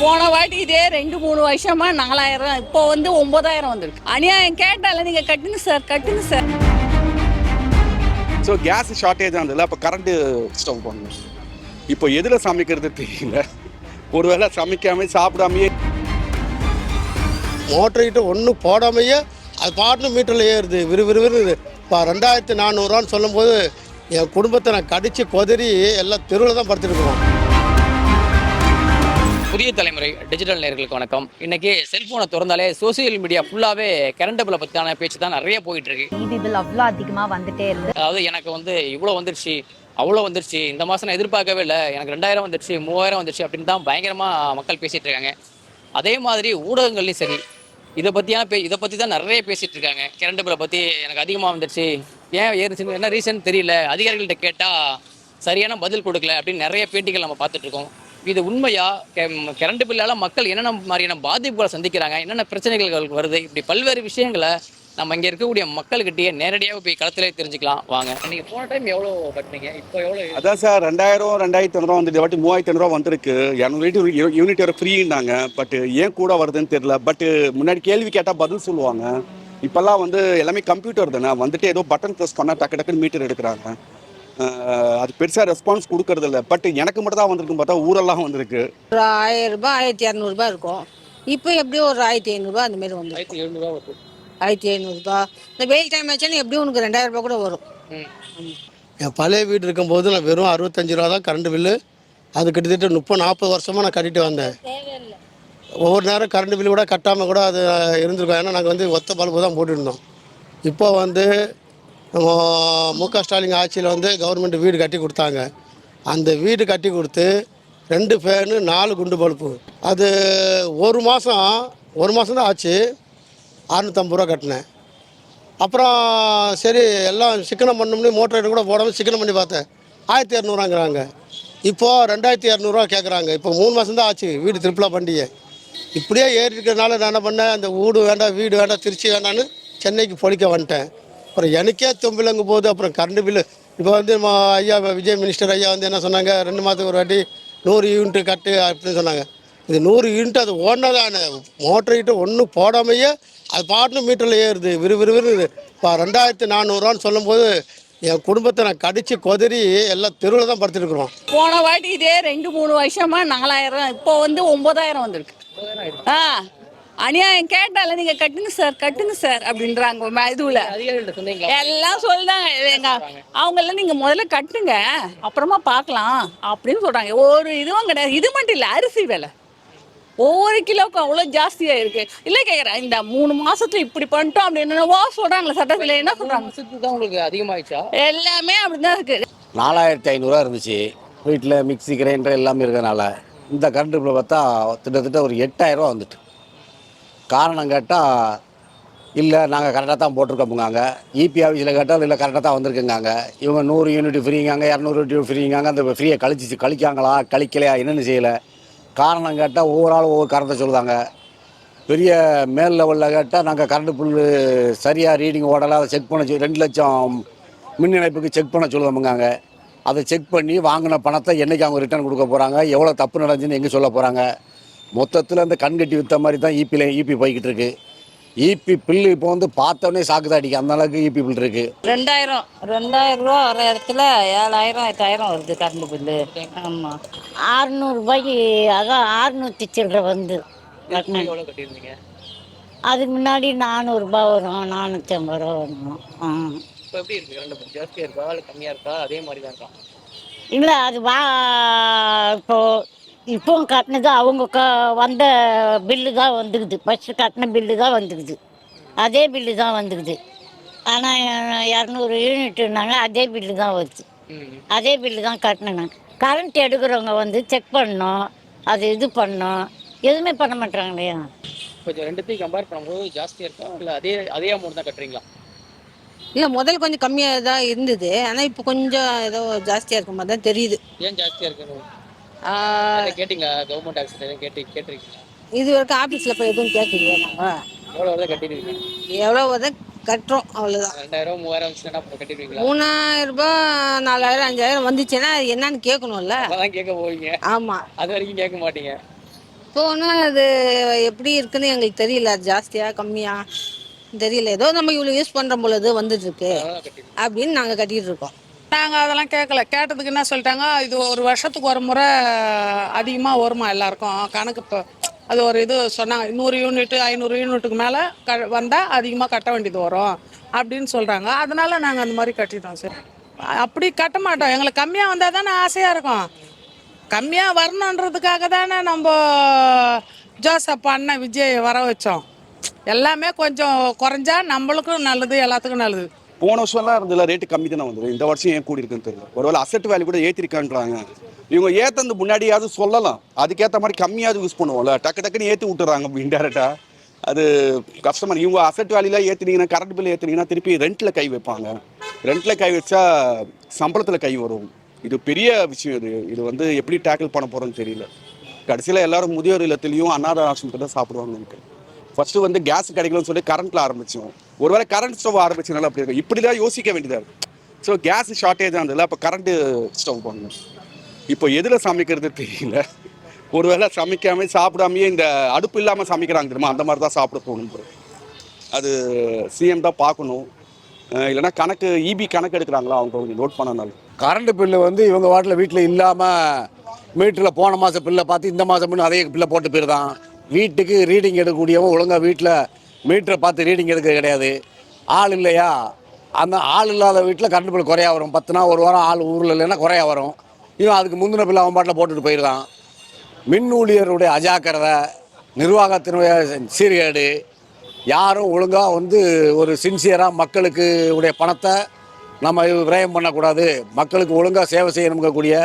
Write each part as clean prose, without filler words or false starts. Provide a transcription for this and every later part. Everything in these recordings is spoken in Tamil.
போன வாட்டி இதே 2-3 வருஷமா 4000, இப்போ வந்து 9000 வந்திருக்கு. அநியாயம். கேட்டால நீங்க கட்டுங்க சார், கட்டுங்க சார். ஸோ கேஸ் ஷார்ட்டேஜ் ஆனதில்ல, அப்போ கரண்ட்டு ஸ்டவ் பண்ணணும். இப்போ எதில் சமைக்கிறது தெரியல. ஒருவேளை சமைக்காமல் சாப்பிடாமையே மோட்டர் ஹீட்டர் ஒன்றும் போடாமையே அது பாட்டு மீட்டரில் ஏறுது விறுவிறுவிறு. இப்போ 2400 சொல்லும்போது என் குடும்பத்தை நான் கடித்து கொதறி எல்லாம் தெருவில் தான் படுத்துருக்கோம். புதிய தலைமுறை டிஜிட்டல் நேயர்களுக்கு வணக்கம். இன்னைக்கு செல்போனை திறந்தாலே சோசியல் மீடியா ஃபுல்லாவே கரண்ட் பில்லை பற்றியான பேச்சு தான் நிறைய போயிட்டு இருக்கு. ஈபி பில் அவ்வளோ அதிகமாக வந்துட்டே இருக்கு. அதாவது எனக்கு வந்து இவ்வளோ வந்துருச்சு, அவ்வளோ வந்துருச்சு, இந்த மாதம் நான் எதிர்பார்க்கவே இல்லை, எனக்கு 2000 வந்துருச்சு, 3000 வந்துருச்சு அப்படின்னு தான் பயங்கரமாக மக்கள் பேசிகிட்டு இருக்காங்க. அதே மாதிரி ஊடகங்கள்லையும் சரி இதை பற்றி தான் நிறைய பேசிகிட்டு இருக்காங்க. கரண்ட் பில்லை பற்றி எனக்கு அதிகமாக வந்துருச்சு, ஏன் ஏறுச்சுன்னு என்ன ரீசன் தெரியல, அதிகாரிகள்கிட்ட கேட்டால் சரியான பதில் கொடுக்கல அப்படின்னு நிறைய பேட்டிகள் நம்ம பார்த்துட்ருக்கோம். இது உண்மையா? கரண்ட் பில்லால் மக்கள் என்னென்ன மாதிரியான பாதிப்புகளை சந்திக்கிறாங்க, என்னென்ன பிரச்சனைகள் வருது, இப்படி பல்வேறு விஷயங்களை நம்ம இங்கே இருக்கக்கூடிய மக்கள்கிட்டயே நேரடியாக போய் களத்திலே தெரிஞ்சுக்கலாம் வாங்க. நீங்கள் போன டைம் எவ்வளோ கட்டினீங்க, இப்போ எவ்வளோ? அதான் சார் 2000 2500 வந்து வாட்டி 3500 வந்திருக்கு. 200 யூனிட் வரை ஃப்ரீன்னாங்க. பட் ஏன் கூட வருதுன்னு தெரியல. பட் முன்னாடி கேள்வி கேட்டால் பதில் சொல்லுவாங்க. இப்போல்லாம் வந்து எல்லாமே கம்ப்யூட்டர் தானே, வந்துட்டு ஏதோ பட்டன் ப்ரெஸ் பண்ணால் டக்கு டக்குன்னு மீட்டர் எடுக்கிறாங்க. அது பெருசாக ரெஸ்பான்ஸ் கொடுக்கறது இல்லை. பட் எனக்கு மட்டும் தான் வந்திருக்குன்னு பார்த்தா ஊரெல்லாம் வந்திருக்கு. ஒரு 1000 ரூபாய் 1200 இருக்கும். இப்போ எப்படியும் ஒரு 1500 அந்த மாதிரி வந்து 1700 வரும். 1500. இந்த வெயில் டைம் ஆச்சுன்னா எப்படியும் உனக்கு 2000 ரூபாய் கூட வரும். என் பழைய வீடு இருக்கும்போது நான் வெறும் 65 ரூபா தான் கரண்ட் பில்லு. அது கிட்டத்தட்ட 30-40 வருஷமாக நான் கட்டிட்டு வந்தேன். ஒவ்வொரு நேரம் கரண்ட் பில்லு கூட கட்டாமல் கூட அது இருந்திருக்கோம். ஏன்னா நாங்கள் வந்து ஒத்த பல்பு தான் போட்டுருந்தோம். இப்போ வந்து முக ஸ்டாலின் ஆட்சியில் வந்து கவர்மெண்ட் வீடு கட்டி கொடுத்தாங்க. அந்த வீடு கட்டி கொடுத்து 2 ஃபேனு 4 குண்டு பல்பு. அது ஒரு மாதம் தான் ஆச்சு. 650 ரூபா கட்டினேன். அப்புறம் சரி எல்லாம் சிக்கனம் பண்ணணும்னு மோட்டர் ஹீட்டர் கூட போடாமல் சிக்கனம் பண்ணி பார்த்தேன். 1200 இப்போது 2200 கேட்குறாங்க. இப்போ 3 மாதம் தான் ஆச்சு வீடு திருப்பிலா பண்டிகை. இப்படியே ஏறி இருக்கிறதுனால நான் என்ன பண்ணேன், அந்த வீடு வேண்டாம் வீடு வேண்டாம் திருச்சி வேண்டான்னு சென்னைக்கு பொழிக்க வந்துட்டேன். அப்புறம் எனக்கே தொம்பிலங்கு போகுது. அப்புறம் கரண்ட் பில்லு இப்போ வந்து ஐயா விஜய் மினிஸ்டர் ஐயா வந்து என்ன சொன்னாங்க, 2 மாதத்துக்கு ஒரு வாட்டி 100 யூனிட் கட்டு அப்படின்னு சொன்னாங்க. இது 100 யூனிட் அது ஓடினதான மோட்டர் ஹீட்டர் ஒன்றும் போடாமையே அது பாட்டு மீட்டரில் ஏறுது விறுவிறுவிறு. இப்போ 2400 சொல்லும்போது என் குடும்பத்தை நான் கடித்து கொதறி எல்லாம் தெருவில் தான் படுத்துருக்குறோம். போன வாட்டி இதே 2-3 வருஷமா 4000, இப்போ வந்து 9000 வந்திருக்கு. அநியாயம். கேட்டால நீங்க கட்டுங்க சார், கட்டுங்க சார் அப்படின்றாங்க. இதுல எல்லாம் சொல்றாங்க. அவங்கெல்லாம் நீங்க முதல்ல கட்டுங்க அப்புறமா பார்க்கலாம் அப்படின்னு சொல்றாங்க. ஒரு இதுவும் கிடையாது. இது மட்டும் இல்லை, அரிசி விலை ஒவ்வொரு கிலோவுக்கும் அவ்வளோ ஜாஸ்தியாக இருக்கு. இல்லை கேட்குறேன், இந்த 3 மாசத்துல இப்படி பண்ணிட்டோம் அப்படின்னு சொல்றாங்களே சட்டத்தில். என்ன சொல்றாங்க, உங்களுக்கு அதிகமாகிடுச்சா? எல்லாமே அப்படிதான் இருக்கு. 4500 இருந்துச்சு. வீட்டில் மிக்சி கிரைண்டர் எல்லாமே இருக்கிறதுனால இந்த கரண்ட் பில்லை பார்த்தா கிட்டத்தட்ட ஒரு 8000 வந்துட்டு. காரணம் கேட்டால் இல்லை நாங்கள் கரெக்டாக தான் போட்டிருக்கோமுங்காங்க. இபி ஆஃபீஸில் கேட்டால் இல்லை கரெக்டாக தான் வந்திருக்குங்காங்க. இவங்க 100 யூனிட் ஃப்ரீங்காங்க, 200 யூனிட் ஃப்ரீங்காங்க. அந்த ஃப்ரீயை கழிக்காங்களா கழிக்கலையா என்னென்னு செய்யலை. காரணம் கேட்டால் ஒவ்வொரு ஆளும் ஒவ்வொரு காரணத்தை சொல்லுதாங்க. பெரிய மேல் லெவலில் கேட்டால் நாங்கள் கரண்ட் பில்லு சரியாக ரீடிங் ஓடலை, அதை செக் பண்ண 2 லட்சம் மின் இணைப்புக்கு செக் பண்ண சொல்லுதாமுங்காங்க. அதை செக் பண்ணி வாங்கின பணத்தை என்றைக்கு அவங்க ரிட்டர்ன் கொடுக்க போகிறாங்க, எவ்வளோ தப்பு நடந்துச்சுன்னு எங்கே சொல்ல போகிறாங்க. மொத்தத்தில் அந்த கண்கட்டி விற்ற மாதிரி தான் இபி போய்கிட்டு இருக்கு. இபி பில்லு இப்போ வந்து பார்த்தோன்னே சாக்குதான் அடிக்கும், அந்த அளவுக்கு இபி பில் இருக்கு. 2000 ரூபா வர இடத்துல 7000 8000 வருது கரண்ட் பில்லு. ஆமாம், 600 ரூபாய்க்கு, அதான் 600 சில்லறை வந்து கட்டியிருந்தீங்க. அதுக்கு முன்னாடி 400 ரூபாய் வரும், 450 ரூபா வரும். இப்போ எப்படி இருக்கு கரண்ட் பில்? ஜாஸ்தியாக இருக்கா இல்லை கம்மியாக இருக்கா, அதே மாதிரி தான் இருக்கா? இல்லை, அது இப்போ கட்டினது அவங்க வந்த பில்லு தான் வந்துக்குது. ஃபஸ்ட்டு கட்டின பில்லு தான் வந்துக்குது, அதே பில்லு தான் வந்துக்குது. ஆனால் 200 யூனிட்னாங்க, அதே பில்லு தான் வருது, அதே பில்லு தான் கட்டினேன். கரண்ட் எடுக்கிறவங்க வந்து செக் பண்ணோம், அது இது பண்ணோம், எதுவுமே பண்ண மாட்டாங்க இல்லையா. கொஞ்சம் ரெண்டுத்தையும் கம்பேர் பண்ணும்போது ஜாஸ்தியாக இருக்கா இல்லை அதே அமௌண்ட் தான் கட்டுறீங்களா? இல்லை, முதல் கொஞ்சம் கம்மியாக தான் இருந்தது. ஆனால் இப்போ கொஞ்சம் ஏதோ ஜாஸ்தியாக இருக்க மாதிரி தான் தெரியுது. ஏன் ஜாஸ்தியாக இருக்கு கேட்டிங்களா? கவர்மெண்ட் ஆஃபீஸில் எதுவும் கேட்டிருக்கீங்களா? இது வரைக்கும் ஆஃபீஸில் போய் எதுவும் கேட்கலையா? நாங்கள் எவ்வளோ தான் கட்டிடுவீங்க? எவ்வளோ தான் கட்டுறோம், அவ்வளோதான். 2000 3000 வந்துச்சுன்னா கட்டிடுவீங்களா? 3000 ரூபாய் 4000 5000 வந்துச்சுன்னா அது என்னன்னு கேட்கணும்ல. அதான் கேட்க போவீங்க. ஆமாம், அது வரைக்கும் கேட்க மாட்டீங்க. இப்போ ஒன்றும் அது எப்படி இருக்குன்னு எங்களுக்கு தெரியல, அது ஜாஸ்தியா கம்மியா தெரியல. ஏதோ நம்ம இவ்வளோ யூஸ் பண்ணுற பொழுது வந்துட்டு இருக்கு அப்படின்னு நாங்கள் கட்டிட்டு இருக்கோம். நாங்கள் அதெல்லாம் கேட்கல. கேட்டதுக்கு என்ன சொல்லிட்டாங்க, இது ஒரு வருஷத்துக்கு ஒரு முறை அதிகமாக வருமா எல்லாருக்கும் கணக்கு. இப்போ அது ஒரு இது சொன்னாங்க, 100 யூனிட்டு 500 யூனிட்டுக்கு மேலே வந்தால் அதிகமாக கட்ட வேண்டியது வரும் அப்படின்னு சொல்கிறாங்க. அதனால நாங்கள் அந்த மாதிரி கட்டிட்டோம். சரி, அப்படி கட்ட மாட்டோம். எங்களுக்கு கம்மியாக வந்தால் தானே ஆசையாக இருக்கும். கம்மியாக வரணுன்றதுக்காக தானே நம்ம ஜோசப் அண்ணன் விஜய் வர வச்சோம். எல்லாமே கொஞ்சம் குறைஞ்சா நம்மளுக்கும் நல்லது, எல்லாத்துக்கும் நல்லது. போன வருஷம்லாம் இருந்ததுல ரேட்டு கம்மி தானே வந்தது, இந்த வருஷம் ஏன் கூடி இருக்குன்னு தெரியல. ஒருவேளை அசெட் வேல்யூ கூட ஏற்றிருக்கான்றாங்க. இவங்க ஏற்றது முன்னாடியாவது சொல்லலாம், அதுக்கேற்ற மாதிரி கம்மியாவது யூஸ் பண்ணுவோம்ல. டக்குன்னு ஏற்றி விட்டுறாங்க இன்டெரக்டா. அது கஸ்டமர் இவங்க அசெட் வேல்யூல ஏற்றினீங்கன்னா, கரண்ட் பில் ஏற்றினீங்கன்னா திருப்பி ரெண்ட்டில் கை வைப்பாங்க. ரெண்ட்டில் கை வச்சா சம்பளத்தில் கை வரும். இது பெரிய விஷயம். இது வந்து எப்படி டேக்கிள் பண்ண போகிறோன்னு தெரியல. கடைசியில் எல்லாரும் முதியோர் இல்லத்துலேயும் அநாத ஆசிரமத்தில் தான் சாப்பிடுவாங்க. ஃபர்ஸ்ட் வந்து கேஸ் கிடைக்கலன்னு சொல்லி கரண்ட்ல ஆரம்பிச்சோம். ஒருவேளை கரண்ட் ஸ்டவ் ஆரம்பிச்சனால அப்படி இருக்கும். இப்படி தான் யோசிக்க வேண்டியதாக இருக்கும். ஸோ கேஸ் ஷார்ட்டேஜ் இருந்ததில்ல, அப்போ கரண்ட்டு ஸ்டவ் பண்ணணும். இப்போ எதில் சமைக்கிறது தெரியல. ஒருவேளை சமைக்காமல் சாப்பிடாமையே இந்த அடுப்பு இல்லாமல் சமைக்கிறாங்க தெரியுமா, அந்த மாதிரி தான் சாப்பிட தோணும். அது சிஎம் தான் பார்க்கணும். இல்லைன்னா கணக்கு இபி கணக்கு எடுக்கிறாங்களா அவங்க கொஞ்சம் நோட் பண்ணனால. கரண்ட் பில்லு வந்து இவங்க வாட்டில் வீட்டில் இல்லாமல் மீட்டரில் போன மாதம் பில்லை பார்த்து இந்த மாதம் பில்லு அதே பில்லை போட்டு போயிருதான். வீட்டுக்கு ரீடிங் எடுக்கக்கூடியவங்க ஒழுங்காக வீட்டில் மீட்டரை பார்த்து ரீடிங் எடுக்க கிடையாது. ஆள் இல்லையா, அந்த ஆள் இல்லாத வீட்டில் கரண்ட் பில் குறையா வரும். 10 நாள் ஒரு வாரம் ஆள் ஊரில் இல்லைன்னா குறையா வரும். இவன் அதுக்கு முந்தின பில் அவன் பாட்டில் போட்டுட்டு போயிடுறான். மின் ஊழியருடைய அஜாக்கிரதை, நிர்வாகத்தினுடைய சீர்கேடு, யாரும் ஒழுங்காக வந்து ஒரு சின்சியராக மக்களுக்கு உடைய பணத்தை நம்ம விரயம் பண்ணக்கூடாது, மக்களுக்கு ஒழுங்காக சேவை செய்யணுங்கக்கூடிய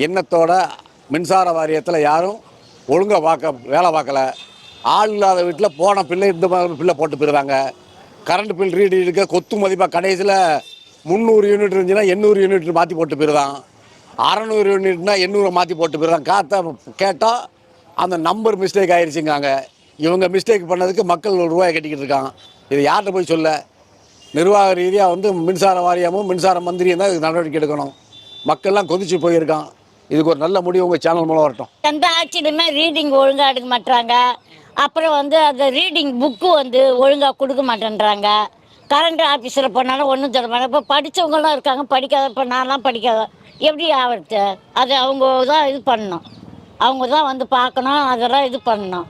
எண்ணத்தோட மின்சார வாரியத்தில் யாரும் ஒழுங்காக வேலை பார்க்கல. ஆள் இல்லாத வீட்டில் போன பிள்ளை இந்த மாதிரி பிள்ளை போட்டு போயிடுறாங்க. கரண்ட் பில் ரீடு எடுக்க கொத்து மதிப்பாக கடைசியில் 300 யூனிட் இருந்துச்சுன்னா 800 யூனிட் மாற்றி போட்டு போயிடுறான். 600 யூனிட்னா 800 மாற்றி போட்டு போயிடுறான். கேட்டால் அந்த நம்பர் மிஸ்டேக் ஆயிடுச்சுங்காங்க. இவங்க மிஸ்டேக் பண்ணதுக்கு மக்கள் ரூபாய் கட்டிக்கிட்டு இருக்காங்க. இது யார்கிட்ட போய் சொல்ல? நிர்வாக ரீதியாக வந்து மின்சார வாரியமும் மின்சார மந்திரியும் தான் இதுக்கு நடவடிக்கை எடுக்கணும். மக்கள்லாம் கொதிச்சு போயிருக்கான். இதுக்கு ஒரு நல்ல முடிவு உங்கள் சேனல் மூலம் வரட்டும். எந்த ஆட்சியிலுமே ரீடிங் ஒழுங்காக எடுக்க மாட்டாங்க. அப்புறம் வந்து அந்த ரீடிங் புக்கு வந்து ஒழுங்காக கொடுக்க மாட்டேன்றாங்க. கரண்ட் ஆஃபீஸில் போனாலும் ஒன்றும் தர மாட்டாங்க. இப்போ படித்தவங்களாம் இருக்காங்க, படிக்காத. இப்போ நான்லாம் படிக்காத, எப்படி ஆகிறது? அது அவங்க தான் இது பண்ணணும், அவங்க தான் வந்து பார்க்கணும், அதெல்லாம் இது பண்ணணும்.